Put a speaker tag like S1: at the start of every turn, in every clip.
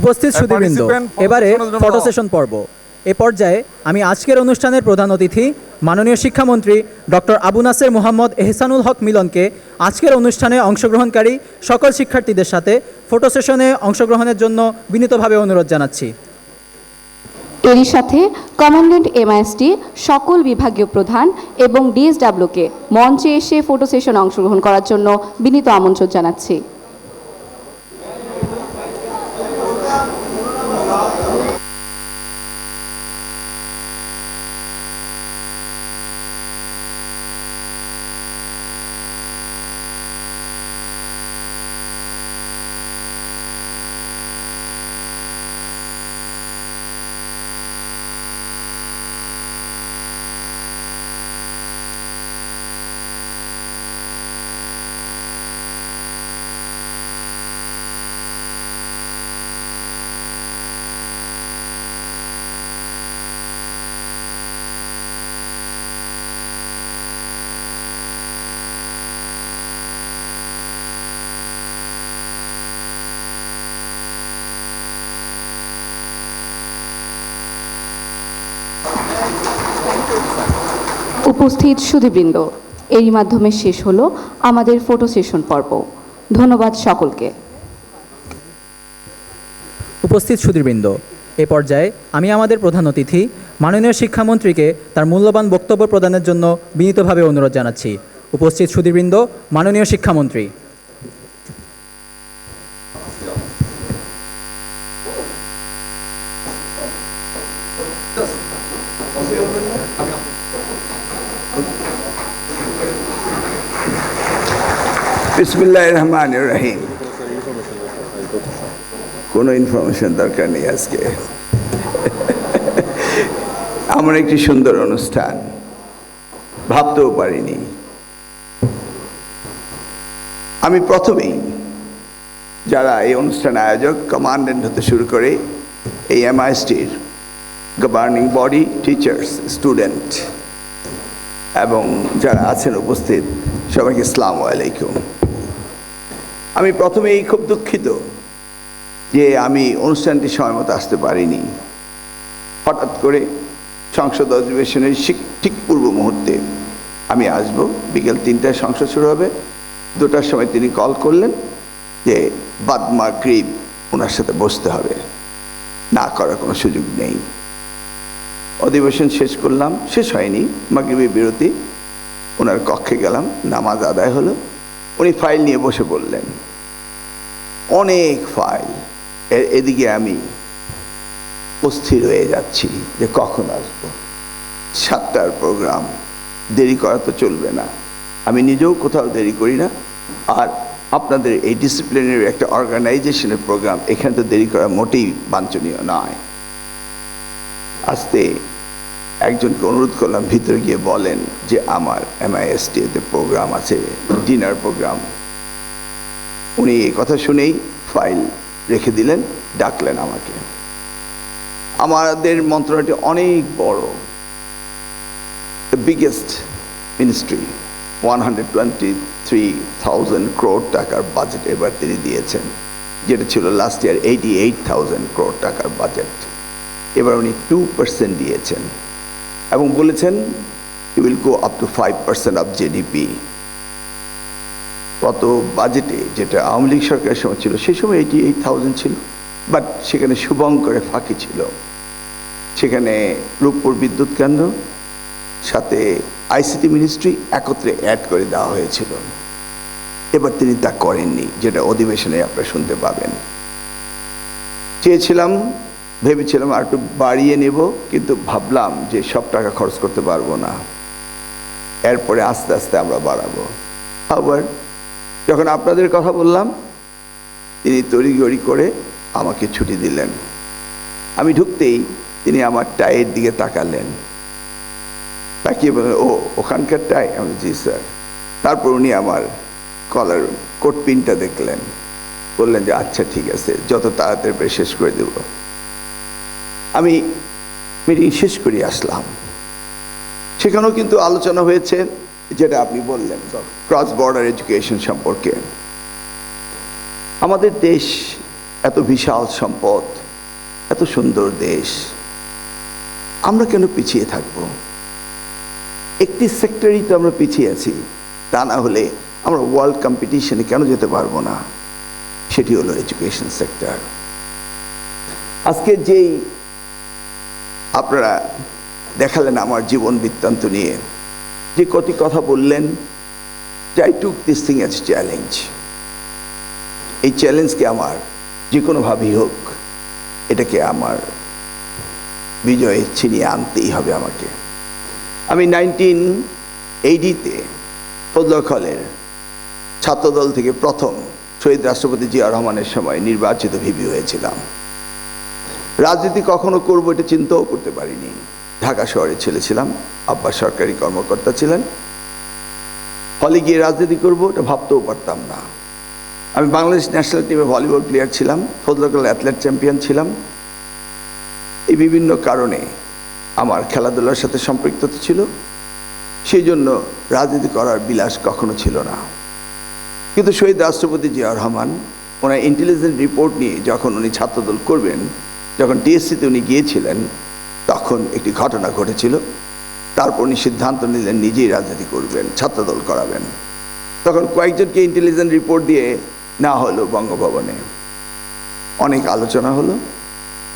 S1: উপস্থিত সুধীবৃন্দ, এবারে photo session পর্ব। এ পর্যায়ে আমি আজকের অনুষ্ঠানের প্রধান অতিথি মাননীয় শিক্ষামন্ত্রী ডক্টর আবু নাসের মোহাম্মদ এহসানুল হক মিলনকে আজকের অনুষ্ঠানে অংশগ্রহণকারী সকল শিক্ষার্থীদের সাথে ফটো সেশনে অংশগ্রহণের জন্য বিনীতভাবে অনুরোধ জানাচ্ছি।
S2: এরই সাথে কমান্ড্যান্ট এমআইএসটি সকল বিভাগীয় প্রধান এবং ডিএসডব্লিউকে মঞ্চে এসে ফটো সেশনে অংশগ্রহণ করার জন্য বিনীত আমন্ত্রণ জানাচ্ছি। উপস্থিত সুধীবৃন্দ, এরই মাধ্যমে শেষ হলো আমাদের ফটো সেশন পর্ব। ধন্যবাদ সকলকে।
S1: উপস্থিত সুধীবৃন্দ, এ পর্যায়ে আমি আমাদের প্রধান অতিথি মাননীয় শিক্ষামন্ত্রীকে তার মূল্যবান বক্তব্য প্রদানের জন্য বিনীতভাবে অনুরোধ জানাচ্ছি। উপস্থিত সুধীবৃন্দ, মাননীয় শিক্ষামন্ত্রী।
S3: বিসমিল্লাহির রহমানির রহিম। কোনো ইনফরমেশন দরকার নেই আজকে। আমার একটি সুন্দর অনুষ্ঠান, ভাবতেও পারিনি। আমি প্রথমেই যারা এই অনুষ্ঠান আয়োজক, কমান্ড্যান্ট হতে শুরু করে এই এমআইএসটির গভর্নিং বডি, টিচার্স, স্টুডেন্ট এবং যারা আছেন উপস্থিত, সবাইকে আসসালামু আলাইকুম। আমি প্রথমেই খুব দুঃখিত যে আমি অনুষ্ঠানটি সময় মতো আসতে পারিনি। হঠাৎ করে সংসদ অধিবেশনের ঠিক পূর্ব মুহূর্তে আমি আসব, বিকেল 3টায় সংসদ শুরু হবে, 2টার সময় তিনি কল করলেন যে বাদ মাগরিব ওনার সাথে বসতে হবে, না করার কোনো সুযোগ নেই। অধিবেশন শেষ করলাম, শেষ হয়নি, মাগরিবের বিরতি, ওনার কক্ষে গেলাম, নামাজ আদায় হলো, উনি ফাইল নিয়ে বসে পড়লেন, অনেক ফাইল। এদিকে আমি অস্থির হয়ে যাচ্ছি যে কখন আসবো, 7টার প্রোগ্রাম, দেরি করা তো চলবে না। আমি নিজেও কোথাও দেরি করি না, আর আপনাদের এই ডিসিপ্লিনের একটা অর্গানাইজেশনের প্রোগ্রাম, এখানে তো দেরি করা মোটেই বাঞ্ছনীয় নয়। আসতে একজনকে অনুরোধ করলাম ভিতরে গিয়ে বলেন যে আমার এমআইএসটিতে প্রোগ্রাম আছে, ডিনার প্রোগ্রাম। উনি এই কথা শুনেই ফাইল রেখে দিলেন, ডাকলেন আমাকে। আমাদের মন্ত্রণালয়টি অনেক বড়, দ্য বিগেস্ট মিনিস্ট্রি, 123,000 crore টাকার বাজেট এবার তিনি দিয়েছেন, যেটা ছিল লাস্ট ইয়ার 88,000 crore টাকার বাজেট। এবার উনি 2% দিয়েছেন এবং বলেছেন you will go up to 5% of GDP. গত বাজেটে, যেটা আওয়ামী লীগ সরকারের সময় ছিল, সেই সময় 88,000 ছিল, বাট সেখানে শুভঙ্করের ফাঁকি ছিল। সেখানে রূপপুর বিদ্যুৎ কেন্দ্র সাথে আইসিটি মিনিস্ট্রি একত্রে অ্যাড করে দেওয়া হয়েছিল। এবার তিনি তা করেননি, যেটা অধিবেশনে আপনারা শুনতে পাবেন। ভেবেছিলাম আর একটু বাড়িয়ে নেব, কিন্তু ভাবলাম যে সব টাকা খরচ করতে পারবো না, এরপরে আস্তে আস্তে আমরা বাড়াবো। আবার যখন আপনাদের কথা বললাম, তিনি তড়িঘড়ি করে আমাকে ছুটি দিলেন। আমি ঢুকতেই তিনি আমার টাইয়ের দিকে তাকালেন, তাকিয়ে বললেন, ও ওখানকার টাই? আমি জি স্যার। তারপর উনি আমার কলার কোট পিনটা দেখলেন, বললেন যে আচ্ছা ঠিক আছে, যত তাড়াতাড়ি করে শেষ করে দেব। আমি মিটিং শেষ করে আসলাম। সেখানেও কিন্তু আলোচনা হয়েছে যেটা আপনি বললেন, ক্রস বর্ডার এডুকেশন সম্পর্কে। আমাদের দেশ এত বিশাল সম্পদ, এত সুন্দর দেশ, আমরা কেন পিছিয়ে থাকব? একটি সেক্টরেই তো আমরা পিছিয়ে আছি। তা না হলে আমরা ওয়ার্ল্ড কম্পিটিশনে কেন যেতে পারবো না? সেটি হলো এডুকেশন সেক্টর। আজকে যেই আপনারা দেখালেন আমার জীবন বৃত্তান্ত নিয়ে, যে কটি কথা বললেন, যে I took this thing as challenge. এই চ্যালেঞ্জকে আমার যে কোনোভাবেই হোক এটাকে আমার বিজয়ে ছিনিয়ে আনতেই হবে আমাকে। আমি 1980-তে ফজলুল হলের ছাত্রদল থেকে প্রথম শহীদ রাষ্ট্রপতি জিয়া রহমানের সময় নির্বাচিত ভিপি হয়েছিলাম। রাজনীতি কখনো করবো এটা চিন্তাও করতে পারিনি। ঢাকা শহরে ছেলে ছিলাম, আব্বা সরকারি কর্মকর্তা ছিলেন। হলে গিয়ে রাজনীতি করবো এটা ভাবতেও পারতাম না। আমি বাংলাদেশ ন্যাশনাল টিমে ভলিবল প্লেয়ার ছিলাম, ফজলুল অ্যাথলেট চ্যাম্পিয়ন ছিলাম। এই বিভিন্ন কারণে আমার খেলাধুলার সাথে সম্পৃক্ততা ছিল, সেই জন্য রাজনীতি করার বিলাস কখনো ছিল না। কিন্তু শহীদ রাষ্ট্রপতি জিয়া রহমান ওনার ইন্টেলিজেন্স রিপোর্ট নিয়ে যখন উনি ছাত্রদল করবেন, যখন টিএসসিতে উনি গিয়েছিলেন, তখন একটি ঘটনা ঘটেছিল। তারপর উনি সিদ্ধান্ত নিলেন নিজেই রাজনীতি করবেন, ছাত্রদল করাবেন। তখন কয়েকজনকে ইন্টেলিজেন্স রিপোর্ট দিয়ে না হলো বঙ্গভবনে, অনেক আলোচনা হলো।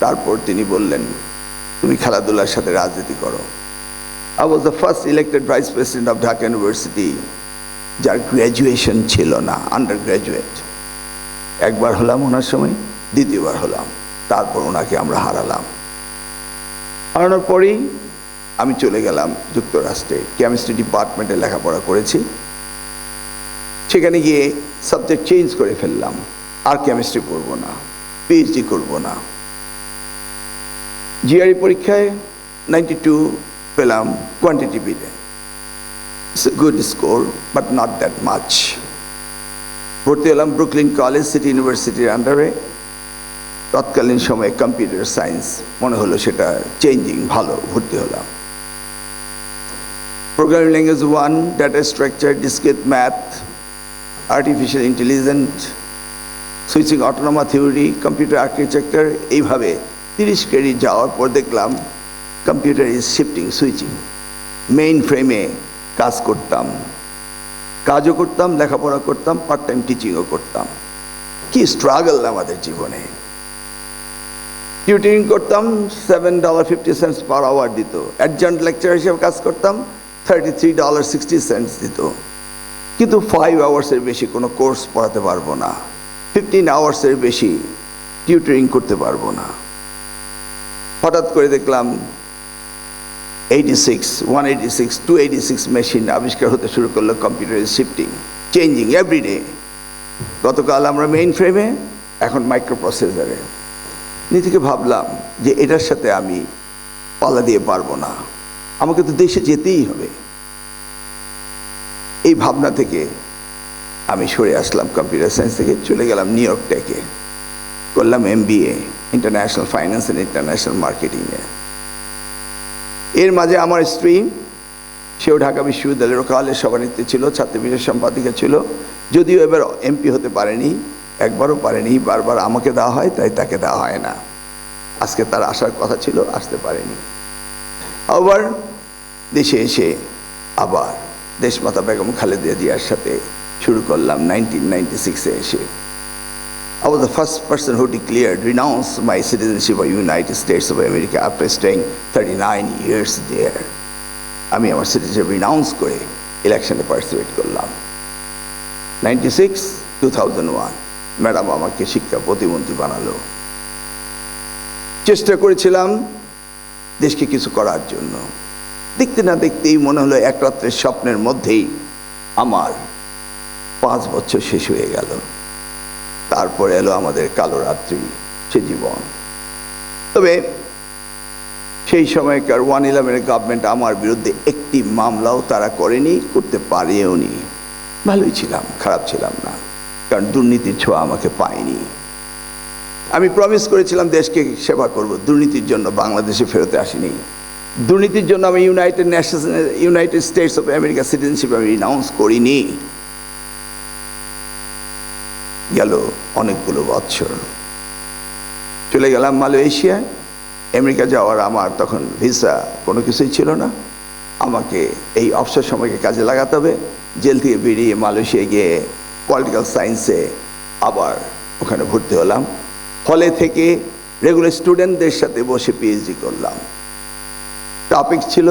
S3: তারপর তিনি বললেন তুমি খেলাধুলার সাথে রাজনীতি করো। I was the first elected vice president of Dhaka University যার গ্র্যাজুয়েশন ছিল না, আন্ডার গ্র্যাজুয়েট। একবার হলাম ওনার সময়, দ্বিতীয়বার হলাম, তারপর ওনাকে আমরা হারালাম। হারানোর পরেই আমি চলে গেলাম যুক্তরাষ্ট্রে, কেমিস্ট্রি ডিপার্টমেন্টে লেখাপড়া করেছি। সেখানে গিয়ে সাবজেক্ট চেঞ্জ করে ফেললাম, আর কেমিস্ট্রি পড়ব না, পিএইচডি করব না। জিআরই পরীক্ষায় 92 পেলাম কোয়ান্টিটিভিতে। It's a good score, but not that much. ভর্তি হলাম ব্রুকলিন কলেজ, সিটি ইউনিভার্সিটির আন্ডারে। তৎকালীন সময়ে কম্পিউটার সায়েন্স মনে হলো সেটা চেঞ্জিং, ভালো, ভর্তি হলাম। Programming language 1, data structure, discrete math, artificial intelligence, switching automata theory, computer architecture, এইভাবে 30 ক্রেডিট যাওয়ার পর দেখলাম কম্পিউটার ইজ শিফটিং, সুইচিং। মেইন ফ্রেমে কাজ করতাম, কাজও করতাম, লেখাপড়া করতাম, পার্ট টাইম টিচিংও করতাম। কি স্ট্রাগল আমাদের জীবনে! টিউটরিং করতাম, $7.50 পার আওয়ার দিত। অ্যাডজান্ট লেকচার হিসেবে কাজ করতাম, $33.60 দিত। কিন্তু 5 আওয়ার্সের বেশি কোনো কোর্স পড়াতে পারবো না, 15 আওয়ার্সের বেশি টিউটরিং করতে পারবো না। হঠাৎ করে দেখলাম 186, 286 মেশিন আবিষ্কার হতে শুরু করলো। Computer is shifting, changing everyday. গতকাল আমরা মেইন ফ্রেমে, এখন মাইক্রো প্রসেসরে। নিজেকে ভাবলাম যে এটার সাথে আমি পাল্লা দিয়ে পারবো না, আমাকে তো দেশে যেতেই হবে। এই ভাবনা থেকে আমি সরে আসলাম কম্পিউটার সায়েন্স থেকে, চলে গেলাম নিউ ইয়র্ক টেকে, করলাম MBA, international finance and international মার্কেটিংয়ে। এর মাঝে আমার স্ত্রী, সেও ঢাকা বিশ্ববিদ্যালয়ের কালের সভানেত্রী ছিল, ছাত্র বিশেষ সম্পাদিকা ছিল। যদিও এবার MP হতে পারেনি, একবারও পারেনি, বারবার আমাকে দেওয়া হয়, তাই তাকে দেওয়া হয় না। আজকে তার আসার কথা ছিল, আসতে পারেনি। আবার দেশে এসে আবার দেশমাতা বেগম খালেদা জিয়ার সাথে শুরু করলাম 1996-এ এসে। I was the first person who declared, renounced my citizenship of United States of America after staying 39 years there. আমি আমার সিটিজেনশিপ রিনাউন্স করে ইলেকশনে পার্টিসিপেট করলাম। 96-2001 ম্যাডাম আমাকে শিক্ষা প্রতিমন্ত্রী বানালো। চেষ্টা করেছিলাম দেশকে কিছু করার জন্য। দেখতে না দেখতেই মনে হলো এক রাত্রের স্বপ্নের মধ্যেই আমার 5 বছর শেষ হয়ে গেল। তারপরে এলো আমাদের কালো রাত্রি, সে জীবন। তবে সেই সময়কার 111 গভর্নমেন্ট আমার বিরুদ্ধে একটি মামলাও তারা করেনি, করতে পারেও নি। ভালোই ছিলাম, খারাপ ছিলাম না, কারণ দুর্নীতির ছোঁয়া আমাকে পায়নি। আমি প্রমিস করেছিলাম দেশকে সেবা করব, দুর্নীতির জন্য বাংলাদেশে ফেরতে আসিনি। দুর্নীতির জন্য আমি United states of America citizenship আমি রিনাউন্স করিনি। গেল অনেকগুলো বছর, চলে গেলাম মালয়েশিয়ায়। আমেরিকা যাওয়ার আমার তখন ভিসা কোনো কিছুই ছিল না। আমাকে এই অবসর সময়কে কাজে লাগাতে হবে। জেল থেকে বেরিয়ে মালয়েশিয়া গিয়ে পলিটিক্যাল সায়েন্সে আবার ওখানে ভর্তি হলাম। হলে থেকে রেগুলার স্টুডেন্টদের সাথে বসে পিএইচডি করলাম। টপিক ছিল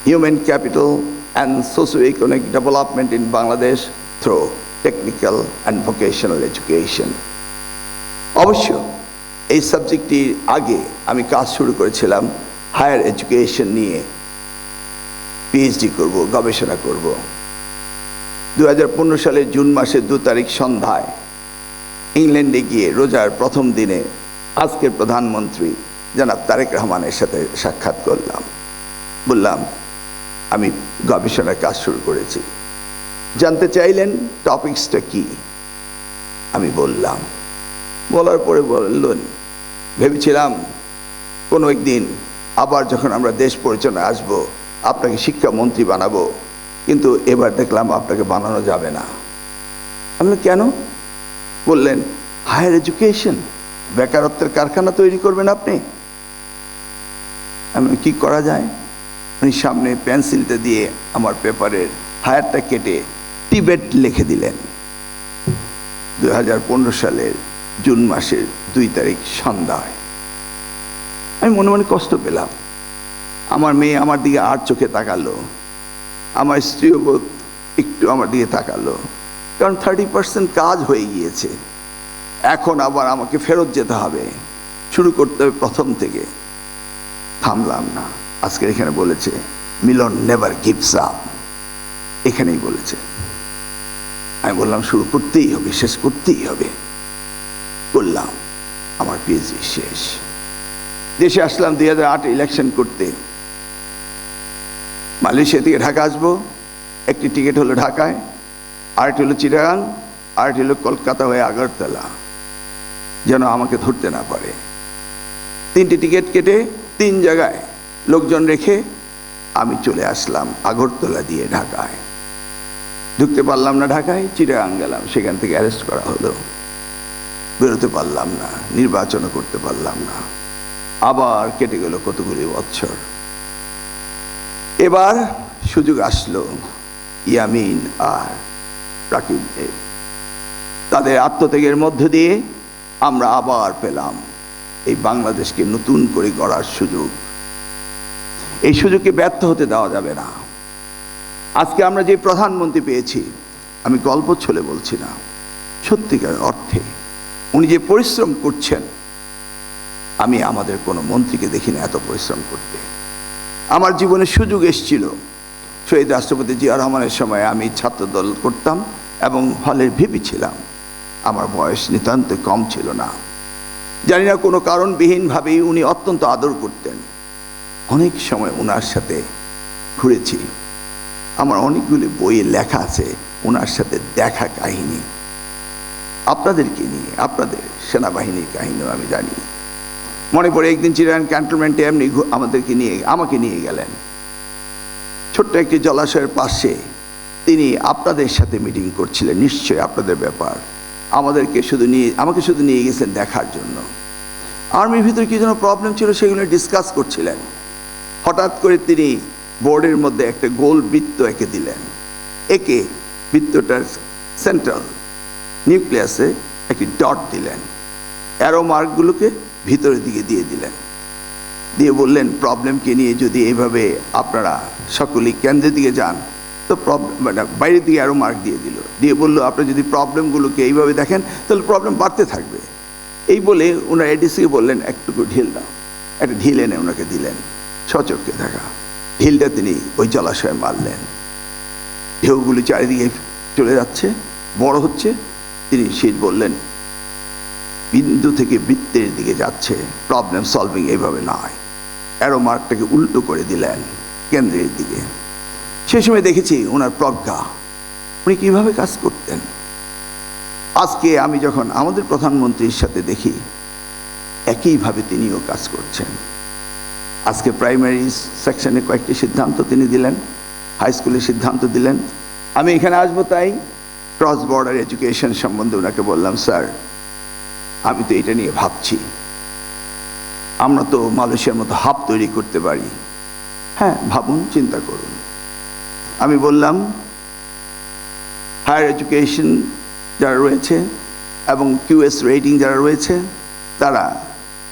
S3: human capital and socio economic development in Bangladesh through technical and vocational education. অবশ্য এই সাবজেক্টটির আগে আমি কাজ শুরু করেছিলাম হায়ার এডুকেশন নিয়ে, পিএইচডি করব, গবেষণা করব। 2015 সালের জুন মাসের 2 তারিখ সন্ধ্যায় ইংল্যান্ডে গিয়ে রোজার প্রথম দিনে আজকের প্রধানমন্ত্রী জনাব তারেক রহমানের সাথে সাক্ষাৎ করলাম। বললাম আমি গবেষণার কাজ শুরু করেছি। জানতে চাইলেন টপিকসটা কি। আমি বললাম, বলার পরে বললেন, ভেবেছিলাম কোনো একদিন আবার যখন আমরা দেশ পরিচালনায় আসব আপনাকে শিক্ষামন্ত্রী বানাবো, কিন্তু এবার দেখলাম আপনাকে বানানো যাবে না। আমি কেন? বললেন হায়ার এডুকেশন, বেকারত্বের কারখানা তৈরি করবেন আপনি। আমি কি করা যায়? উনি সামনে পেন্সিলটা দিয়ে আমার পেপারের হায়ারটা কেটে টিবেট লিখে দিলেন। 2015 সালের জুন মাসের 2 তারিখ সন্ধ্যায় আমি মনে মনে কষ্ট পেলাম। আমার মেয়ে আমার দিকে আর চোখে তাকালো, আমার স্ত্রীও একটু আমার দিকে তাকালো, কারণ 30% কাজ হয়ে গিয়েছে। এখন আবার আমাকে ফেরত যেতে হবে, শুরু করতে হবে প্রথম থেকে। থামলাম না। আজকে এখানে বলেছে মিলন নেভার গিভস আপ, এখানেই বলেছে। আমি বললাম শুরু করতেই হবে, শেষ করতেই হবে। করলাম, আমার পিএইচডি শেষ। দেশে আসলাম 2008 ইলেকশন করতে। মালয়েশিয়া থেকে ঢাকা আসবো, একটি টিকিট হলো ঢাকায়, আরেকটি হলো চিটাগাং, আরেকটি হলো কলকাতা হয়ে আগরতলা, যেন আমাকে ধরতে না পারে। 3টি টিকিট কেটে 3 জায়গায় লোকজন রেখে আমি চলে আসলাম আগরতলা দিয়ে ঢাকায়। ঢুকতে পারলাম না ঢাকায়, চিটাগাং গেলাম, সেখান থেকে অ্যারেস্ট করা হলো। বেরোতে পারলাম না, নির্বাচনও করতে পারলাম না। আবার কেটে গেল কতগুলি বছর। এবার সুযোগ আসলো ইয়ামিন আর রাকিবদের, তাদের আত্মত্যাগের মধ্য দিয়ে আমরা আবার পেলাম এই বাংলাদেশকে নতুন করে গড়ার সুযোগ। এই সুযোগকে ব্যর্থ হতে দেওয়া যাবে না। আজকে আমরা যে প্রধানমন্ত্রী পেয়েছি, আমি গল্প ছলে বলছি না, সত্যিকার অর্থে উনি যে পরিশ্রম করছেন, আমি আমাদের কোনো মন্ত্রীকে দেখি না এত পরিশ্রম করতে। আমার জীবনে সুযোগ এসেছিল শহীদ রাষ্ট্রপতি জিয়া রহমানের সময়। আমি ছাত্রদল করতাম এবং হলের ভিপি ছিলাম। আমার বয়স নিতান্ত কম ছিল না। জানি না কোনো কারণবিহীনভাবেই উনি অত্যন্ত আদর করতেন। অনেক সময় ওনার সাথে ঘুরেছি। আমার অনেকগুলি বইয়ে লেখা আছে ওনার সাথে দেখা কাহিনী, আপনাদেরকে নিয়ে, আপনাদের সেনাবাহিনীর কাহিনীও আমি জানি। মনে পড়ে একদিন চিটাগাং ক্যান্টনমেন্টে এমনি আমাকে নিয়ে গেলেন ছোট্ট একটি জলাশয়ের পাশে। তিনি আপনাদের সাথে মিটিং করছিলেন, নিশ্চয়ই আপনাদের ব্যাপার। আমাকে শুধু নিয়ে গেছেন দেখার জন্য। আর্মির ভিতরে কি যেন প্রবলেম ছিল, সেগুলো ডিসকাস করছিলেন। হঠাৎ করে তিনি বোর্ডের মধ্যে একটা গোল বৃত্ত এঁকে দিলেন। একে বৃত্তটার সেন্ট্রাল নিউক্লিয়াসে একটি ডট দিলেন, অ্যারো মার্কগুলোকে ভিতরের দিকে দিয়ে দিলেন। দিয়ে বললেন প্রবলেমকে নিয়ে যদি এইভাবে আপনারা সকলেই কেন্দ্রের দিকে যান তো মানে বাইরের দিকে অ্যারো মার্ক দিয়ে বললো আপনারা যদি প্রবলেমগুলোকে এইভাবে দেখেন তাহলে প্রবলেম বাড়তে থাকবে। এই বলে ওনার এডিসিকে বললেন একটুকু ঢিল দাও। একটা ঢিল এনে ওনাকে দিলেন, সচক্ষে দেখা। ঢিলটা তিনি ওই জলাশয়ে মারলেন। ঢেউগুলি চারিদিকে চলে যাচ্ছে, বড় হচ্ছে। তিনি সেই বললেন বিন্দু থেকে বৃত্তের দিকে যাচ্ছে, প্রবলেম সলভিং এইভাবে নয়। অ্যারো মার্কটাকে উল্টো করে দিলেন কেন্দ্রের দিকে। সেই সময় দেখেছি ওনার প্রজ্ঞা, উনি কীভাবে কাজ করতেন। আজকে আমি যখন আমাদের প্রধানমন্ত্রীর সাথে দেখি একইভাবে তিনিও কাজ করছেন। আজকে প্রাইমারি সেকশনে কয়েকটি সিদ্ধান্ত তিনি দিলেন, হাই স্কুলের সিদ্ধান্ত দিলেন। আমি এখানে আসবো তাই ক্রস বর্ডার এডুকেশন সম্বন্ধে ওনাকে বললাম, স্যার আমি তো এটা নিয়ে ভাবছি, আমরা তো মালয়েশিয়ার মতো হাব তৈরি করতে পারি। হ্যাঁ, ভাবুন, চিন্তা করুন। আমি বললাম হায়ার এডুকেশন যারা রয়েছে এবং কিউএস রেটিং যারা রয়েছে তারা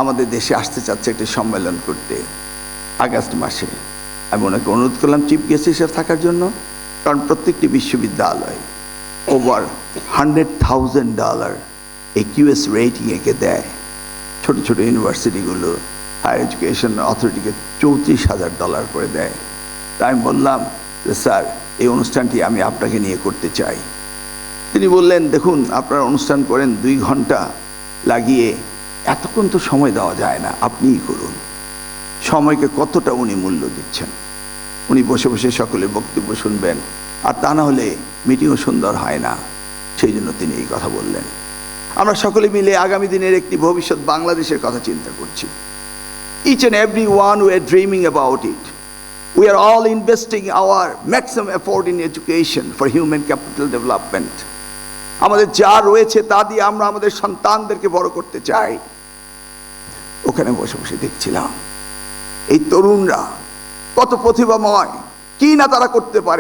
S3: আমাদের দেশে আসতে চাচ্ছে একটা সম্মেলন করতে আগস্ট মাসে। আমি ওনাকে অনুরোধ করলাম চিফ গেস্ট হিসেবে থাকার জন্য, কারণ প্রত্যেকটি বিশ্ববিদ্যালয় ওভার $100,000 এই কিউএস রেটিং একে দেয়। ছোট ছোট ইউনিভার্সিটিগুলো হায়ার এডুকেশন অথরিটিকে $34,000 করে দেয়। তাই আমি বললাম যে স্যার, এই অনুষ্ঠানটি আমি আপনাকে নিয়ে করতে চাই। তিনি বললেন, দেখুন আপনারা অনুষ্ঠান করেন 2 ঘন্টা লাগিয়ে, এতক্ষণ তো সময় দেওয়া যায় না, আপনিই করুন। সময়কে কতটা উনি মূল্য দিচ্ছেন। উনি বসে বসে সকলের বক্তব্য শুনবেন, আর তা না হলে মিটিংও সুন্দর হয় না। সেই জন্য তিনি এই কথা বললেন। আমরা সকলে মিলে আগামী দিনের একটি ভবিষ্যৎ বাংলাদেশের কথা চিন্তা করছি। Each and every one we are dreaming about it. We are all investing our maximum effort in education for human capital development. আমাদের যা রয়েছে তা দিয়ে আমরা আমাদের সন্তানদেরকে বড় করতে চাই। ওখানে বসে বসে দেখছিলাম এই তরুণরা কত প্রতিভাময়, কি না তারা করতে পারে।